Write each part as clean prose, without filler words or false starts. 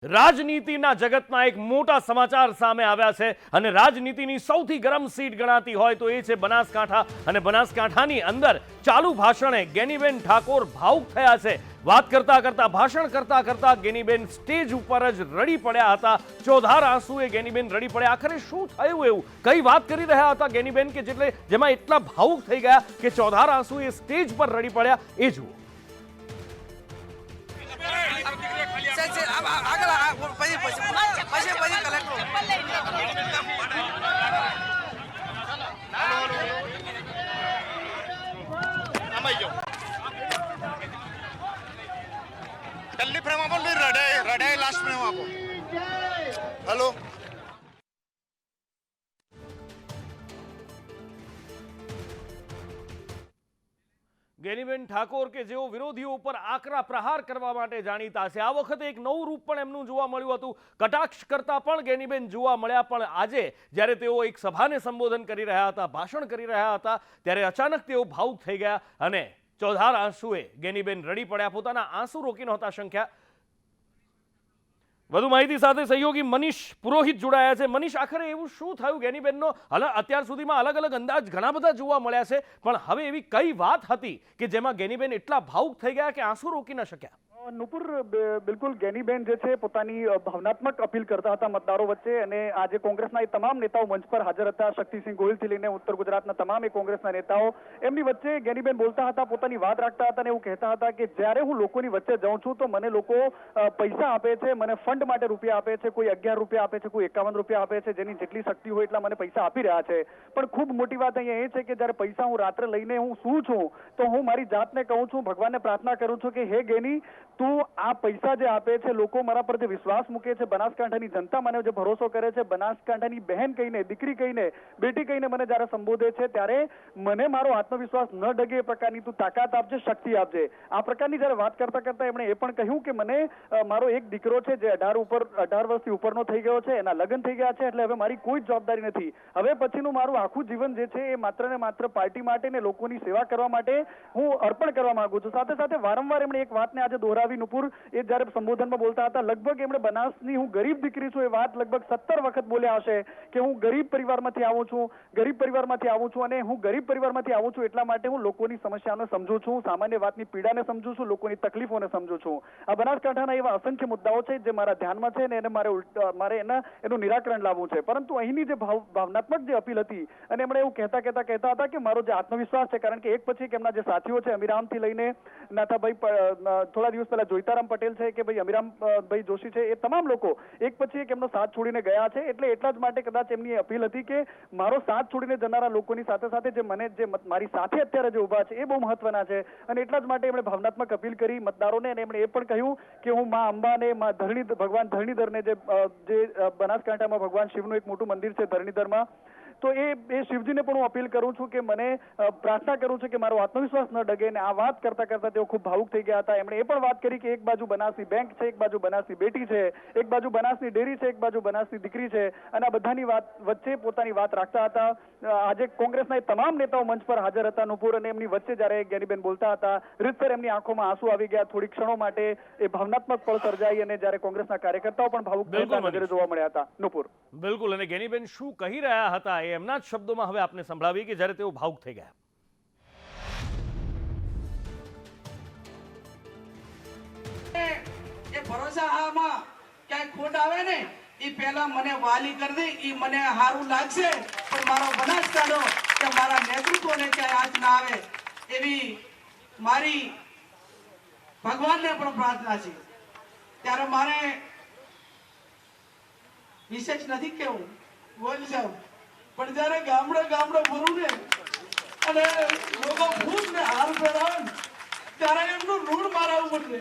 રાજનીતિના જગતના એક મોટા સમાચાર સામે આવ્યા છે અને રાજનીતિની સૌથી ગરમ સીટ ગણાતી હોય તો એ છે બનાસકાંઠા અને બનાસકાંઠાની અંદર ચાલુ ભાષણે ગેનીબેન ઠાકોર ભાવુક થયા છે। વાત કરતા કરતા ભાષણ કરતા કરતા ગેનીબેન સ્ટેજ ઉપર જ રડી પડ્યા હતા। ચોધાર આંસુએ ગેનીબેન રડી પડ્યા। આખરે શું થયું, એવું કઈ વાત કરી રહ્યા હતા ગેનીબેન કે જેમાં એટલા ભાવુક થઈ ગયા કે ચોધાર આંસુએ સ્ટેજ પર રડી પડ્યા, એ જુઓ। जल्दी फ्रेम आपो फिर रडाई लास्ट फ्रेम आपो। हेलो ગેનીબેન ઠાકોર કે જેઓ વિરોધીઓ ઉપર આકરા પ્રહાર કરવા માટે જાણીતા છે, આ વખતે એક નવું રૂપ પણ એમનું જોવા મળ્યું હતું। કટાક્ષ કરતા પણ ગેનીબેન જોવા મળ્યા, પણ આજે જ્યારે તેઓ એક સભાને સંબોધન કરી રહ્યા હતા, ભાષણ કરી રહ્યા હતા, ત્યારે અચાનક તેઓ ભાવુક થઈ ગયા અને ચોધાર આંસુએ ગેનીબેન રડી પડ્યા। પોતાના આંસુ રોકી નહોતા શક્યા। વધુ માહિતી સાથે સહયોગી મનીષ પુરોહિત જોડાયા છે। મનીષ, આખરે એવું શું થયું ગેનીબેનનો? અત્યાર સુધીમાં અલગ અલગ અંદાજ ઘણા બધા જોવા મળ્યા છે, પણ હવે એવી કઈ વાત હતી કે જેમાં ગેનીબેન એટલા ભાવુક થઈ ગયા કે આંસુ રોકી ન શક્યા? નુપુર, બિલકુલ ગેનીબેન જે છે પોતાની ભાવનાત્મક અપીલ કરતા હતા મતદારો વચ્ચે, અને આજે કોંગ્રેસના એ તમામ નેતાઓ મંચ પર હાજર હતા। શક્તિસિંહ ગોહિલથી લઈને ઉત્તર ગુજરાતના તમામ કોંગ્રેસના નેતાઓ, એમની વચ્ચે ગેનીબેન બોલતા હતા, પોતાની વાત રાખતા હતા અને એવું કહેતા હતા કે જ્યારે હું લોકોની વચ્ચે જાઉં છું તો મને લોકો પૈસા આપે છે, મને ફંડ માટે રૂપિયા આપે છે, કોઈ 11 રૂપિયા આપે છે, કોઈ 51 રૂપિયા આપે છે, જેની જેટલી શક્તિ હોય એટલા મને પૈસા આપી રહ્યા છે। પણ ખૂબ મોટી વાત અહીંયા એ છે કે જ્યારે પૈસા હું રાત્રે લઈને હું સૂઉં છું તો હું મારી જાતને કહું છું, ભગવાનને પ્રાર્થના કરું છું કે હે ગેની, તું આ પૈસા જે આપે છે, લોકો મારા પર જે વિશ્વાસ મૂકે છે, બનાસકાંઠાની જનતા મને જે ભરોસો કરે છે, બનાસકાંઠાની બહેન કહીને, દીકરી કહીને, બેટી કહીને મને જ્યારે સંબોધે છે, ત્યારે મને મારો આત્મવિશ્વાસ ન ડગે એ પ્રકારની તું તાકાત આપજે, શક્તિ આપજે। આ પ્રકારની જ્યારે વાત કરતા કરતા એમણે એ પણ કહ્યું કે મને મારો એક દીકરો છે જે 18 વર્ષથી ઉપરનો થઈ ગયો છે, એના લગ્ન થઈ ગયા છે, એટલે હવે મારી કોઈ જવાબદારી નથી। હવે પછીનું મારું આખું જીવન જે છે એ માત્ર ને માત્ર પાર્ટી માટે ને લોકોની સેવા કરવા માટે હું અર્પણ કરવા માંગુ છું। સાથે સાથે વારંવાર એમણે એક વાતને આજે દોહરાવી નુપુર, એ જ્યારે સંબોધનમાં બોલતા હતા, લગભગ એમણે બનાસની હું ગરીબ દીકરી છું એ વાત લગભગ 17 વખત બોલ્યા હશે કે હું ગરીબ પરિવારમાંથી આવું છું, ગરીબ પરિવારમાંથી આવું છું, અને હું ગરીબ પરિવારમાંથી આવું છું એટલા માટે હું લોકોની સમસ્યાઓને સમજુ છું, સામાન્ય વાતની પીડાને સમજુ છું, લોકોની તકલીફોને સમજુ છું। આ બનાસકાંઠાના એવા અસંખ્ય મુદ્દાઓ છે જે મારા ધ્યાનમાં છે ને એને મારે એનું નિરાકરણ લાવવું છે। પરંતુ અહીંની જે ભાવનાત્મક જે અપીલ હતી, અને એમણે એવું કહેતા હતા કે મારો જે આત્મવિશ્વાસ છે, કારણ કે એક પછી એક એમના જે સાથીઓ છે, અમીરામથી લઈને નાથાભાઈ, થોડા દિવસ પહેલા જોઈતારામ પટેલ છે કે ભાઈ અમીરામભાઈ જોશી છે, એ તમામ લોકો એક પછી એક એમનો સાથ છોડીને ગયા છે। એટલે એટલા જ માટે કદાચ એમની અપીલ હતી કે મારો સાથ છોડીને જનારા લોકોની સાથે સાથે જે મારી સાથે અત્યારે જે ઉભા છે એ બહુ મહત્વના છે, અને એટલા જ માટે એમણે ભાવનાત્મક અપીલ કરી મતદારોને, અને એમણે એ પણ કહ્યું કે હું મા અંબાને, ભગવાન ધરણીધરને, જે બનાસકાંઠામાં ભગવાન શિવનું એક મોટું મંદિર છે ધરણીધરમાં, તો એ શિવજીને પણ હું અપીલ કરું છું કે મને પ્રાર્થના કરું છું કે મારો આત્મવિશ્વાસ ન ડગે। ને આ વાત કરતા કરતા તેઓ ખૂબ ભાવુક થઈ ગયા હતા। એમણે એ પણ વાત કરી કે એક બાજુ બનાસની બેંક છે, એક બાજુ બનાસની બેટી છે, એક બાજુ બનાસની ડેરી છે, એક બાજુ બનાસની દીકરી છે, અને આ બધાની વાત વચ્ચે પોતાની વાત રાખતા હતા। આજે કોંગ્રેસના તમામ નેતાઓ મંચ પર હાજર હતા નુપુર, અને એમની વચ્ચે જ્યારે ગેનીબેન બોલતા હતા, રીતસર એમની આંખોમાં આંસુ આવી ગયા। થોડી ક્ષણો માટે એ ભાવનાત્મક પળ સર્જાઈ, અને જ્યારે કોંગ્રેસના કાર્યકર્તાઓ પણ ભાવુક થતા નજરે જોવા મળ્યા હતા નુપુર। બિલકુલ, અને ગેનીબેન શું કહી રહ્યા હતા એ એમના જ શબ્દોમાં હવે આપને સંભળાવી કે જ્યારે તેઓ ભાવુક થઈ ગયા। એ ભરોસા આમાં ક્યાંય ખોટ આવે ને એ પહેલા મને વાલી કરી દે, એ મને સારું લાગશે, પણ મારો બનાસકાંઠો કે મારા નેતૃત્વને ક્યાંય આંચ ના આવે એવી મારી ભગવાનને પણ પ્રાર્થના છે। ત્યારે મારે વિશેષ નથી કેવું બોલ સાહેબ, પણ જયારે ગામડે ફરું ને અને લોકો ફૂટ ને હાર પહેરાવે ત્યારે એમનું ઋણ મારા ઉપર છે,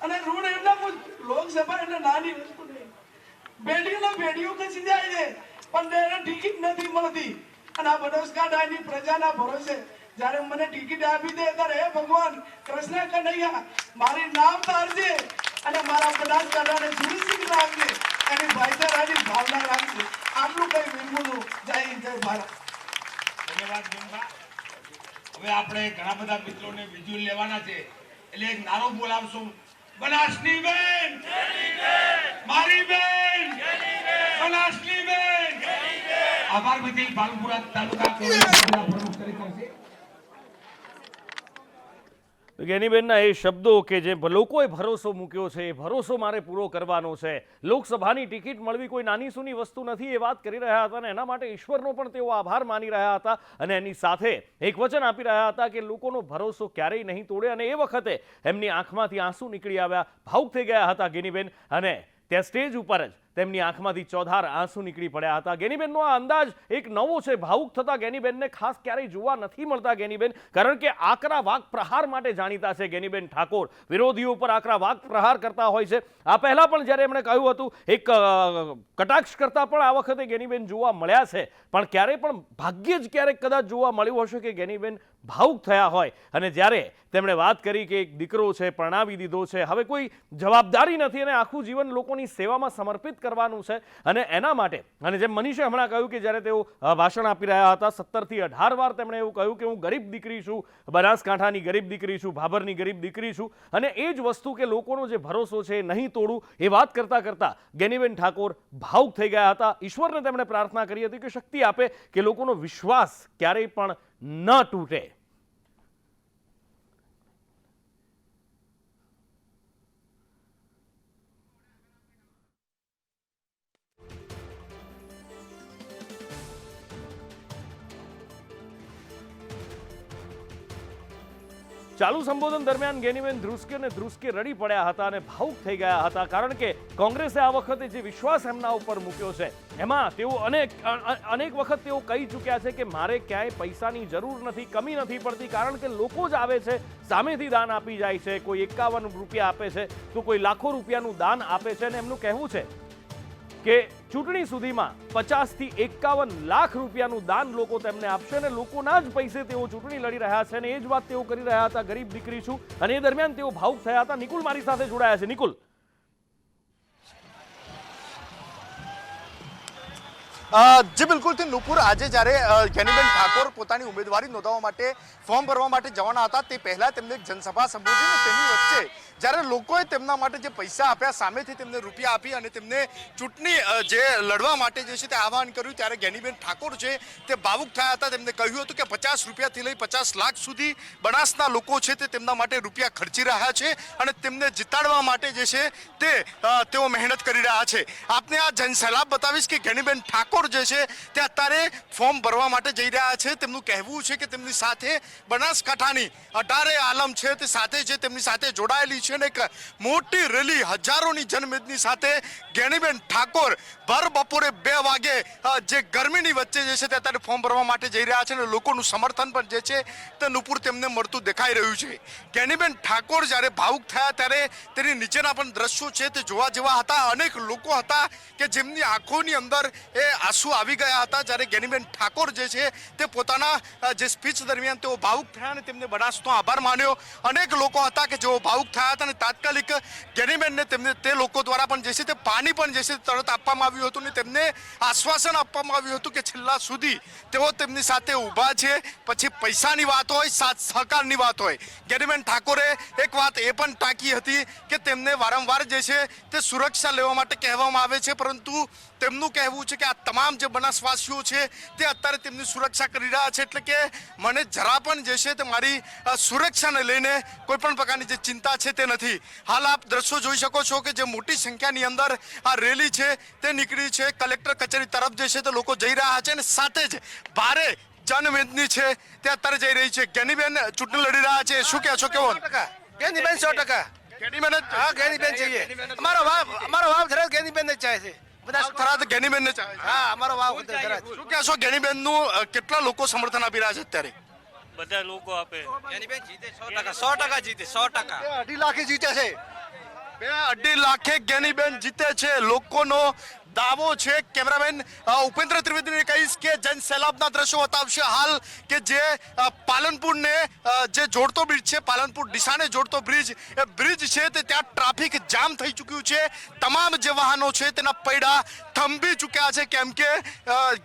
અને ઋણ એટલે લોકસભા એટલે નાની વસ્તુ નહીં, બેડીઓ ખસી જાય છે પણ એને ટિકિટ નથી મળતી, અને આ બનાસકાંઠાની પ્રજાના ભરોસે જ્યારે મને ટિકિટ આપી દે ત્યારે હે ભગવાન કૃષ્ણ કનૈયા મારી નામ તારજે અને મારા બનાસકાંઠાને સુરક્ષિત રાખજે, એની ભાઈચારાની ભાવના રાખજે। આટલું કઈ વિનમુનું જય હિન્દ, જય ભારત। ધન્યવાદ જમવા। હવે આપણે ઘણા બધા મિત્રોને વિઝ્યુઅલ લેવાના છે, એટલે એક નારો બોલાવશું બનાસની બેન મારી બેન બનાસની બેન આભાર વિધિ પાલનપુરા તાલુકા કોંગ્રેસના પ્રમુખ તરીકે છે. ગેનીબેનના એ શબ્દો કે જે લોકોએ ભરોસો મૂક્યો છે એ ભરોસો મારે પૂરો કરવાનો છે. લોકસભાની ટિકિટ મળવી કોઈ નાની સૂની વસ્તુ નથી એ વાત કરી રહ્યા હતા અને એના માટે ઈશ્વરનો પણ તેઓ આભાર માની રહ્યા હતા અને એની સાથે એક વચન આપી રહ્યા હતા કે લોકોનો ભરોસો ક્યારેય નહીં તોડે. અને એ વખતે એમની આંખમાંથી આંસુ નીકળી આવ્યા, ભાવુક થઈ ગયા હતા ગેનીબેન અને ત્યાં સ્ટેજ ઉપર જ તેમની આંખમાંથી ચોધાર આંસુ નીકળી પડ્યા હતા. ગેનીબેનનો આ અંદાજ એક નવો છે. ભાવુક થતા ગેનીબેનને ખાસ ક્યારેય જોવા નથી મળતા ગેનીબેન, કારણ કે આકરા વાક પ્રહાર માટે જાણીતા છે ગેનીબેન ઠાકોર. વિરોધીઓ પર આકરા વાક પ્રહાર કરતા હોય છે. આ પહેલા પણ જ્યારે એમણે કહ્યું હતું એક કટાક્ષ કરતા પણ આ વખતે ગેનીબેન જોવા મળ્યા છે, પણ ક્યારેય પણ ભાગ્યે જ ક્યારેક કદાચ જોવા મળ્યું હશે કે ગેનીબેન ભાવુક થયા હોય. અને જ્યારે તેમણે વાત કરી કે એક દીકરો છે, પરણાવી દીધો છે, હવે કોઈ જવાબદારી નથી અને આખું જીવન લોકોની સેવામાં સમર્પિત કરવાનું છે અને એના માટે, અને જેમ મનીષે હમણાં કહ્યું કે જ્યારે તેઓ ભાષણ આપી રહ્યા હતા 17 થી 18 વાર તેમણે એવું કહ્યું કે હું ગરીબ દીકરી છું, બનાસકાંઠાની ગરીબ દીકરી છું, ભાભરની ગરીબ દીકરી છું, અને એ જ વસ્તુ કે લોકોનો જે ભરોસો છે એ નહીં તોડું એ વાત કરતા કરતા ગેનીબેન ઠાકોર ભાવુક થઈ ગયા હતા. ઈશ્વરને તેમણે પ્રાર્થના કરી હતી કે શક્તિ આપે કે લોકોનો વિશ્વાસ ક્યારેય પણ ન તૂટે. ચાલુ સંબોધન દરમિયાન ગેનીબેન ધ્રુસકે રડી પડ્યા હતા અને ભાવુક થઈ ગયા હતા, કારણ કે કોંગ્રેસે આ વખતે જે વિશ્વાસ એમના ઉપર મૂક્યો છે એમાં તેઓ અનેક વખત તેઓ કહી ચૂક્યા છે કે મારે ક્યાંય પૈસાની જરૂર નથી, કમી નથી પડતી, કારણ કે લોકો જ આવે છે, સામેથી દાન આપી જાય છે. કોઈ 51 રૂપિયા આપે છે તો કોઈ લાખો રૂપિયાનું દાન આપે છે અને એમનું કહેવું છે કે ચૂંટણી સુધીમાં 50 થી 51 લાખ રૂપિયાનું દાન લોકો તેમને આપશે અને લોકોના જ પૈસે તેઓ ચૂંટણી લડી રહ્યા છે અને એ જ વાત તેઓ કરી રહ્યા હતા, ગરીબ દીકરી છું. અને એ દરમિયાન તેઓ ભાવુક થયા હતા. નિકુલ મારી સાથે જોડાયા છે. નિકુલ, જી બિલકુલ થી નુપુર, આજે જ્યારે ગેનીબેન ઠાકોર પોતાની ઉમેદવારી નોંધાવવા માટે ફોર્મ ભરવા માટે જવાના હતા તે પહેલા તેમને એક જનસભા સંબોધીને તેની વચ્ચે જ્યારે લોકોએ તેમના માટે જે પૈસા આપ્યા, સામેથી તેમને રૂપિયા આપી અને તેમને ચૂંટણી જે લડવા માટે જે છે તે આહવાન કર્યું, ત્યારે ગેનીબેન ઠાકોર છે તે ભાવુક થયા હતા. તેમને કહ્યું હતું કે 50 રૂપિયાથી લઈ 50 લાખ સુધી બનાસના લોકો છે તે તેમના માટે રૂપિયા ખર્ચી રહ્યા છે અને તેમને જીતાડવા માટે જે છે તે તેઓ મહેનત કરી રહ્યા છે. આપને આ જનસલાબ બતાવીશ કે ગેનીબેન ઠાકોર જે છે તે અત્યારે ફોર્મ ભરવા માટે જઈ રહ્યા છે. તેમનું કહેવું છે કે તેમની સાથે બનાસકાંઠાની 18 આલમ છે તે સાથે છે, તેમની સાથે જોડાયેલી છે. એક મોટી રેલી, હજારોની જનમેદની સાથે ગેનીબેન ઠાકોર ભર બપોરે 2 વાગે જે ગરમીની વચ્ચે જે છે તે અત્યારે ફોર્મ ભરવા માટે જઈ રહ્યા છે અને લોકોનું સમર્થન પણ જે છે તે નુપુર તેમને મળતું દેખાઈ રહ્યું છે. ગેનીબેન ઠાકોર જ્યારે ભાવુક થયા ત્યારે તેની નીચેના પણ દ્રશ્યો છે તે જોવા જેવા હતા. અનેક લોકો હતા કે જેમની આંખોની અંદર એ આંસુ આવી ગયા હતા જ્યારે ગેનીબેન ઠાકોર જે છે તે પોતાના જે સ્પીચ દરમિયાન તેઓ ભાવુક થયા અને તેમને બનાસનો આભાર માન્યો. અનેક લોકો હતા કે જેઓ ભાવુક થયા હતા અને તાત્કાલિક ગેનીબેનને તેમને તે લોકો દ્વારા પણ જે છે તે પાણી પણ જે છે તરત આપવામાં આવ્યું હતું અને તેમને આશ્વાસન આપવામાં આવ્યું હતું કે છેલ્લા સુધી તેઓ તેમની સાથે ઊભા છે. પછી પૈસાની વાત હોય, સાથ સહકારની વાત હોય, ગેનીબેન ઠાકોરે એક વાત એ પણ ટાંકી હતી કે તેમને વારંવાર જે છે તે સુરક્ષા લેવા માટે કહેવામાં આવે છે, પરંતુ તેમનું કહેવું છે કે આ તમામ જે બનાસવાસીઓ છે તે અત્યારે તેમની સુરક્ષા કરી રહ્યા છે, એટલે કે મને જરા પણ જે છે તે મારી સુરક્ષાને લઈને કોઈ પણ પ્રકારની જે ચિંતા છે તે નથી. હાલ આપ દ્રશ્યો જોઈ શકો છો કે જે મોટી સંખ્યાની અંદર આ રેલી છે તે નીકળી છે. કલેક્ટર કચેરી તરફ જે છે તે લોકો જઈ રહ્યા છે અને સાથે જ ભારે જનમેદની છે તે અત્યારે જઈ રહી છે. ગેનીબેન ચૂંટણી લડી રહ્યા છે, શું કહો છો? કેવો? ગેનીબેન 100%. ગેનીબેન, હા, ગેનીબેન જોઈએ. અમારો વાવ થરાદ ગેનીબેન જ ચાહે છે. થરાદ ગેનીબેનને ચાહે છે. હા, અમારો વાવ થરાદ. શું કહેશો ગેનીબેનનું કેટલા લોકો સમર્થન આપી રહ્યા છે અત્યારે? બધા લોકો આપે. ગેનીબેન જીતે 100% જીતે 100%. 2.5 લાખ જીતે છે. 2.5 લાખે ગેનીબેન જીતે છે, લોકોનો દાવો છે. કેમેરામેન ઉપેન્દ્ર ત્રિવેદીને કહીશ કે જન સૈલાબના દ્રશ્યો બતાવશે હાલ કે જે પાલનપુરને જે જોડતો બ્રિજ છે, પાલનપુર ડીસાને જોડતો બ્રિજ, એ બ્રિજ છે તે ત્યાં ટ્રાફિક જામ થઈ ચૂક્યું છે. તમામ જે વાહનો છે તેના પૈડા થંભી ચૂક્યા છે, કેમ કે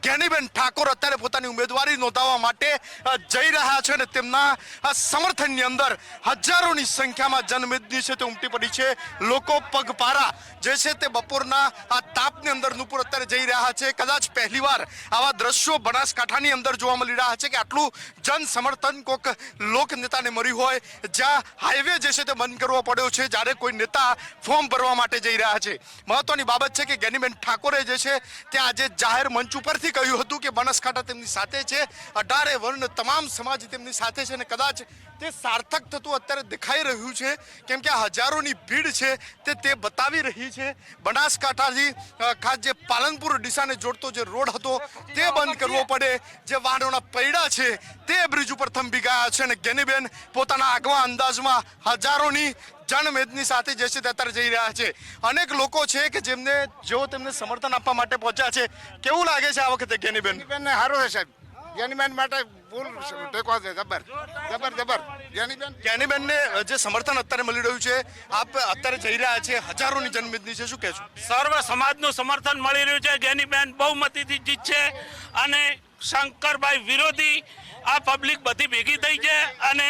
જ્ઞાનીબેન ઠાકોર અત્યારે પોતાની ઉમેદવારી નોંધાવવા માટે જઈ રહ્યા છે અને તેમના સમર્થનની અંદર હજારોની સંખ્યામાં જનમેદની છે તે ઉમટી પડી છે. લોકો પગપારા જે છે તે બપોરના આ તાપની અંદર નુપુર અત્યારે જઈ રહ્યા છે. કદાચ પહેલીવાર આવા દ્રશ્યો બનાસકાંઠાની અંદર જોવા મળી રહ્યા છે કે આટલું જન સમર્થન કોઈક લોક નેતાને મળ્યું હોય, જ્યાં હાઈવે જે છે તે બંધ કરવો પડ્યો છે જ્યારે કોઈ નેતા ફોર્મ ભરવા માટે જઈ રહ્યા છે. મહત્વની બાબત છે કે જ્ઞાનીબેન ઠાકોરે જે છે તે આજે જાહેર મંચ ઉપરથી કહ્યું હતું કે બનાસકાંઠા તેમની સાથે છે, 18 વર્ણ તમામ સમાજ તેમની સાથે છે અને કદાચ તે સાર્થક થતું અત્યારે દેખાઈ રહ્યું છે, કેમ કે આ હજારોની ભીડ છે તે બતાવી રહી છે. બનાસકાંઠાથી ખાસ જે પાલનપુર ડીસાને જોડતો જે રોડ હતો તે બંધ કરવો પડે, જે વાહનોના પૈડા છે તે બ્રિજ ઉપર થંભી ગયા છે અને જ્ઞાનીબેન પોતાના આગવા અંદાજમાં હજારોની જનમેદની સાથે જે છે તે અત્યારે જઈ રહ્યા છે. અનેક લોકો છે કે જેઓ તેમને સમર્થન આપવા માટે પહોંચ્યા છે. કેવું લાગે છે આ વખતે જ્ઞાનીબેન? સારું છે સાહેબ, જ્ઞાનીબેન માટે ફૂલ ટેકો છે. જબર જ્ઞાનીબેનને જે સમર્થન અત્યારે મળી રહ્યું છે, આપ અત્યારે જઈ રહ્યા છે, હજારોની જનમેદની છે, શું કહેશો? સર્વ સમાજનું સમર્થન મળી રહ્યું છે. જ્ઞાનીબેન બહુમતીથી જીતશે અને શંકરભાઈ વિરોધી આ પબ્લિક બધી ભેગી થઈ છે અને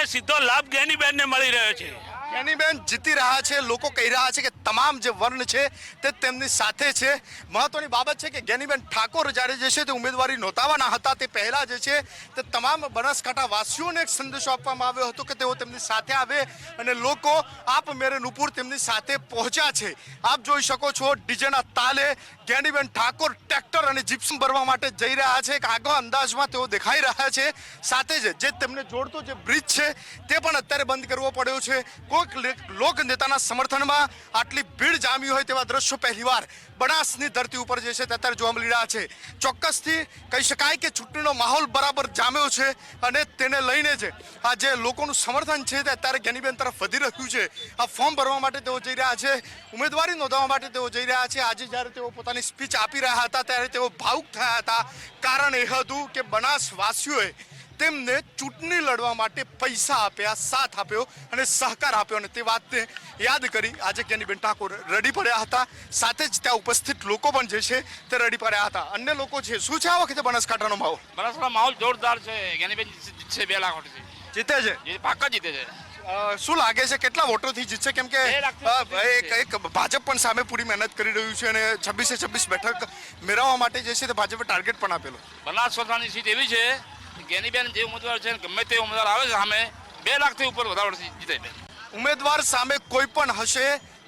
સીધો લાભ જ્ઞાનીબેનને મળી રહ્યો છે. જ્ઞાનીબેન જીતી રહ્યા છે. લોકો કહી રહ્યા છે કે તમામ જે વર્ણ છે તે તેમની સાથે છે. મહત્વની બાબત છે કે જ્ઞાનીબેન ઠાકોર જ્યારે જે છે તે ઉમેદવારી નોંધાવવાના હતા તે પહેલા જે છે તે તમામ બનાસકાંઠા વાસીઓને એક સંદેશો આપવામાં આવ્યો હતો કે તેઓ તેમની સાથે આવે અને લોકો આપ મેરે નુપુર તેમની સાથે પહોંચ્યા છે. આપ જોઈ શકો છો ડીજેના તાલે જ્ઞાનીબેન ઠાકોર ટ્રેક્ટર અને જીપ્સમ ભરવા માટે જઈ રહ્યા છે. એક આગવા અંદાજમાં તેઓ દેખાઈ રહ્યા છે. સાથે જ જે તેમને જોડતો જે બ્રિજ છે તે પણ અત્યારે બંધ કરવો પડ્યો છે. કોઈક લોક નેતાના સમર્થનમાં આટલી ભીડ જામી હોય તેવા દ્રશ્યો પહેલીવાર બનાસની ધરતી ઉપર જે છે તે અત્યારે જોવા મળી રહ્યા છે. ચોક્કસથી કહી શકાય કે ચૂંટણીનો માહોલ બરાબર જામ્યો છે અને તેને લઈને જ આ જે લોકોનું સમર્થન છે તે અત્યારે જ્ઞાનીબેન તરફ વધી રહ્યું છે. આ ફોર્મ ભરવા માટે તેઓ જઈ રહ્યા છે, ઉમેદવારી નોંધાવવા માટે તેઓ જઈ રહ્યા છે. આજે જ્યારે તેઓ પોતાની સ્પીચ આપી રહ્યા હતા ત્યારે તેઓ ભાવુક થયા હતા. કારણ એ હતું કે બનાસવાસીઓએ તેમને ચૂંટણી લડવા માટે પૈસા આપ્યા, સાથ આપ્યો અને સહકાર આપ્યો અને તે વાતને યાદ કરી આજે જ્ઞાનીબેન ઠાકોર રડી પડ્યા હતા. સાથે જ ત્યાં ઉપસ્થિત લોકો પણ જે છે તે રડી પડ્યા હતા. અન્ય લોકો છે, શું છે આ વખતે બનાસકાંઠાનો માહોલ? બનાસકાંઠા માહોલ જોરદાર છે. જ્ઞાનીબેન જીતશે 2 લાખ વોટથી. જીતે છે? જે પાક્કા જીતે છે. શું લાગે છે કેટલા વોટોથી જીતશે? કેમ કે એક ભાજપ પણ સામે પૂરી મહેનત કરી રહ્યું છે અને 26 બેઠક મેળવવા માટે જે છે તે ભાજપે ટાર્ગેટ પણ આપેલો. બનાસકાંઠાની સીટ એવી છે જ્ઞાનીબેન જે ઉમેદવાર છે ગમે તે ઉમેદવાર આવે છે સામે 2 લાખથી ઉપર વધારે જીતે. ઉમેદવાર સામે કોઈ પણ હશે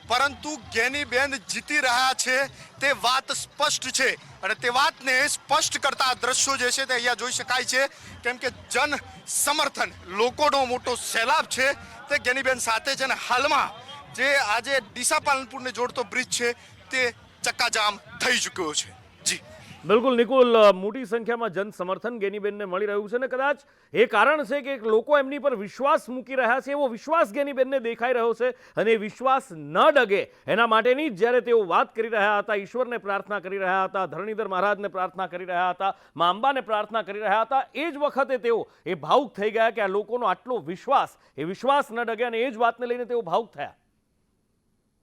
પરંતુ જ્ઞાનીબેન જીતી રહ્યા છે તે વાત સ્પષ્ટ છે અને તે વાતને સ્પષ્ટ કરતા દ્રશ્યો જે છે તે અહીંયા જોઈ શકાય છે. કેમ કે જન સમર્થન લોકોનો મોટો સૈલાબ છે તે જ્ઞાનીબેન સાથે છે અને હાલમાં જે આજે ડીસા પાલનપુરને જોડતો બ્રિજ છે તે ચક્કાજામ થઈ ચૂક્યો છે. જી બિલકુલ નિકુલ, મોટી સંખ્યામાં જન સમર્થન જ્ઞાનીબેનને મળી રહ્યું છે અને કદાચ એ કારણ છે કે લોકો એમની પર વિશ્વાસ મૂકી રહ્યા છે. એવો વિશ્વાસ જ્ઞાનીબેનને દેખાઈ રહ્યો છે અને એ વિશ્વાસ ન ડગે એના માટેની જ જ્યારે તેઓ વાત કરી રહ્યા હતા, ઈશ્વરને પ્રાર્થના કરી રહ્યા હતા, ધરણીધર મહારાજને પ્રાર્થના કરી રહ્યા હતા, મા અંબાને પ્રાર્થના કરી રહ્યા હતા, એ જ વખતે તેઓ એ ભાવુક થઈ ગયા કે આ લોકોનો આટલો વિશ્વાસ, એ વિશ્વાસ ન ડગે અને એ જ વાતને લઈને તેઓ ભાવુક થયા.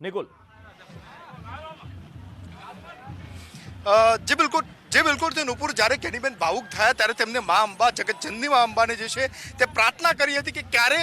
નિકુલ જે બિલકુલ તે નુપુર જ્યારે જ્ઞાનીબેન ભાવુક થયા ત્યારે તેમને મા અંબા જગતજનની મા અંબાને જે છે તે પ્રાર્થના કરી હતી કે ક્યારે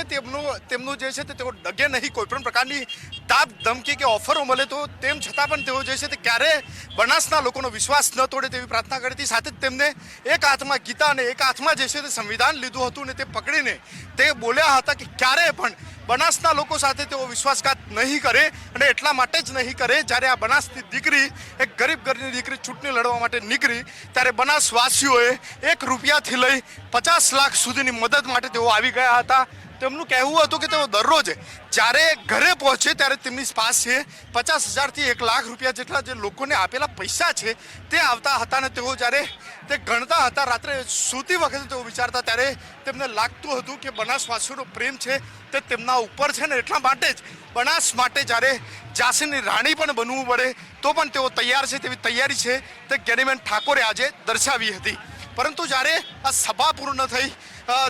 તેમનું જે છે તે તેઓ ડગે નહીં, કોઈ પણ પ્રકારની દાબ ધમકી કે ઓફરો મળે તો તેમ છતાં પણ તેઓ જે છે તે ક્યારે બનાસના લોકોનો વિશ્વાસ ન તોડે તેવી પ્રાર્થના કરી હતી. સાથે જ તેમને એક હાથમાં ગીતા અને એક હાથમાં જે છે તે સંવિધાન લીધું હતું અને તે પકડીને તે બોલ્યા હતા કે ક્યારે પણ બનાસના લોકો સાથે તેઓ વિશ્વાસઘાત નહીં કરે અને એટલા માટે જ નહીં કરે જ્યારે આ બનાસની દીકરી, એક ગરીબ ઘરની દીકરી ચૂંટણી લડવા માટે નીકળી ત્યારે બનાસવાસીઓએ 1 રૂપિયાથી લઈ 50 લાખ સુધીની મદદ માટે તેઓ આવી ગયા હતા. તેમનું કહેવું હતું કે તેઓ દરરોજ જ્યારે ઘરે પહોંચે ત્યારે તેમની પાસે 50,000થી 1 લાખ રૂપિયા જેટલા જે લોકોને આપેલા પૈસા છે તે આવતા હતા અને તેઓ જ્યારે તે ગણતા હતા, રાત્રે સૂતી વખતે તેઓ વિચારતા ત્યારે તેમને લાગતું હતું કે બનાસવાસીઓનો પ્રેમ છે તે તેમના ઉપર છે ને એટલા માટે જ બનાસ માટે જ્યારે ઝાંસીની રાણી પણ બનવું પડે તો પણ તેઓ તૈયાર છે તેવી તૈયારી છે તે જ્ઞાનીબેન ઠાકોરે આજે દર્શાવી હતી. પરંતુ જ્યારે આ સભા પૂર્ણ થઈ,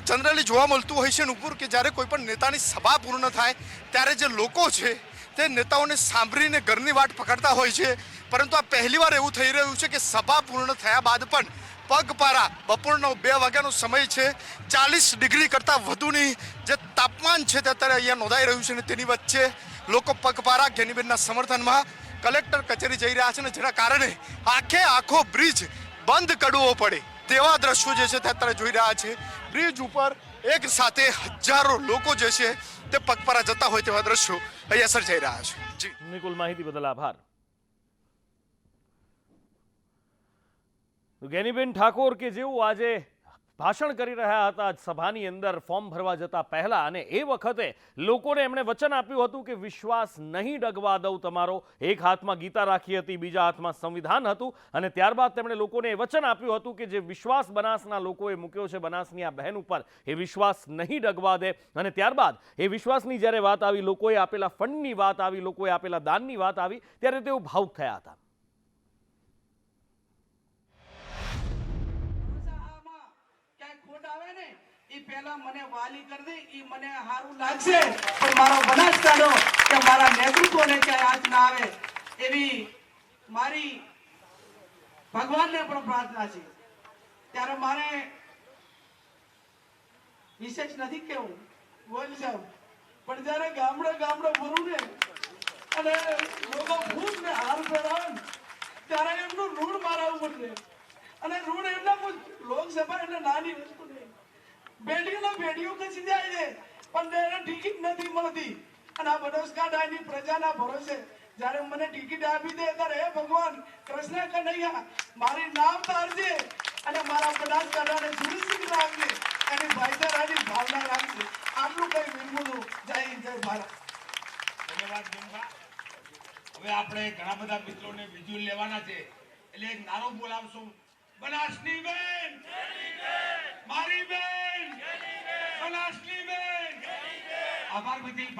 જનરલી જોવા મળતું હોય છે નુપુર કે જ્યારે કોઈ પણ નેતાની સભા પૂર્ણ થાય ત્યારે જે લોકો છે તે નેતાઓને સાંભળીને ઘરની વાટ પકડતા હોય છે પરંતુ આ પહેલીવાર એવું થઈ રહ્યું છે કે સભા પૂર્ણ થયા બાદ પણ પગપારા બપોરનો 2 વાગ્યાનો સમય છે, 40 ડિગ્રી કરતાં વધુની જે તાપમાન છે તે અત્યારે અહીંયા નોંધાઈ રહ્યું છે અને તેની વચ્ચે લોકો પગપારા ગેનીબેનના સમર્થનમાં કલેક્ટર કચેરી જઈ રહ્યા છે અને જેના કારણે આખો બ્રિજ બંધ કરવો પડે તેવા દ્રશ્યો જે છે તે અત્યારે જોઈ રહ્યા છે. બ્રિજ ઉપર એક સાથે હજારો લોકો જે છે તે પગપારા જતા હોય તેવા દ્રશ્યો અહીંયા સર્જાઈ રહ્યા છે. જી નિકુલ, માહિતી બદલ આભાર. ગેનીબેન ઠાકોર કે જેઓ આજે ભાષણ કરી રહ્યા હતા સભાની અંદર ફોર્મ ભરવા જતા પહેલા, અને એ વખતે લોકોને એમણે વચન આપ્યું હતું કે વિશ્વાસ નહીં ડગવા દઉં તમારો. એક હાથમાં ગીતા રાખી હતી, બીજા હાથમાં સંવિધાન હતું, અને ત્યારબાદ તેમણે લોકોને એ વચન આપ્યું હતું કે જે વિશ્વાસ બનાસના લોકોએ મૂક્યો છે બનાસની આ બહેન ઉપર, એ વિશ્વાસ નહીં ડગવા દે. અને ત્યારબાદ એ વિશ્વાસની જ્યારે વાત આવી, લોકોએ આપેલા ફંડની વાત આવી, લોકોએ આપેલા દાનની વાત આવી, ત્યારે તેઓ ભાવુક થયા હતા. પહેલા મને વાલી કરી દે, ઈ મને સારું લાગશે, પણ મારો બનાસકાંઠો કે મારા નેતૃત્વને ક્યાંય આંચ ના આવે એવી મારી ભગવાનને પણ પ્રાર્થના છે. ત્યારે મારે વિશેષ નથી કેવું બોલ સાહેબ, પણ જયારે ગામડે ફરું ને અને લોકો ફૂટ ને હાર પહેરાવે ત્યારે એમનું ઋણ મારાવું પડશે. અને ઋણ એમના લોકસભા એટલે નાની વસ્તુ નહીં, બેડીઓ ખસી જાય છે પણ એને ટિકિટ નથી મળતી. અને આ બનાસકાંઠાની પ્રજાના ભરોસે જ્યારે મને ટિકિટ આપી દે ત્યારે હે ભગવાન કૃષ્ણ કનૈયા મારી નામ તારજે અને મારા બનાસકાંઠાને સુરક્ષિત રાખજે, એની ભાઈચારાની ભાવના રાખજે. આટલું કઈ વિનમું. જય હિન્દ, જય ભારત. ધન્યવાદ બેનબા. હવે આપણે ઘણા બધા મિત્રોને વિઝ્યુઅલ લેવાના છે, એટલે એક નારો બોલાવશું. બનાસની બેન, મારી બેન, બનાસની બેન. આભાર. બધી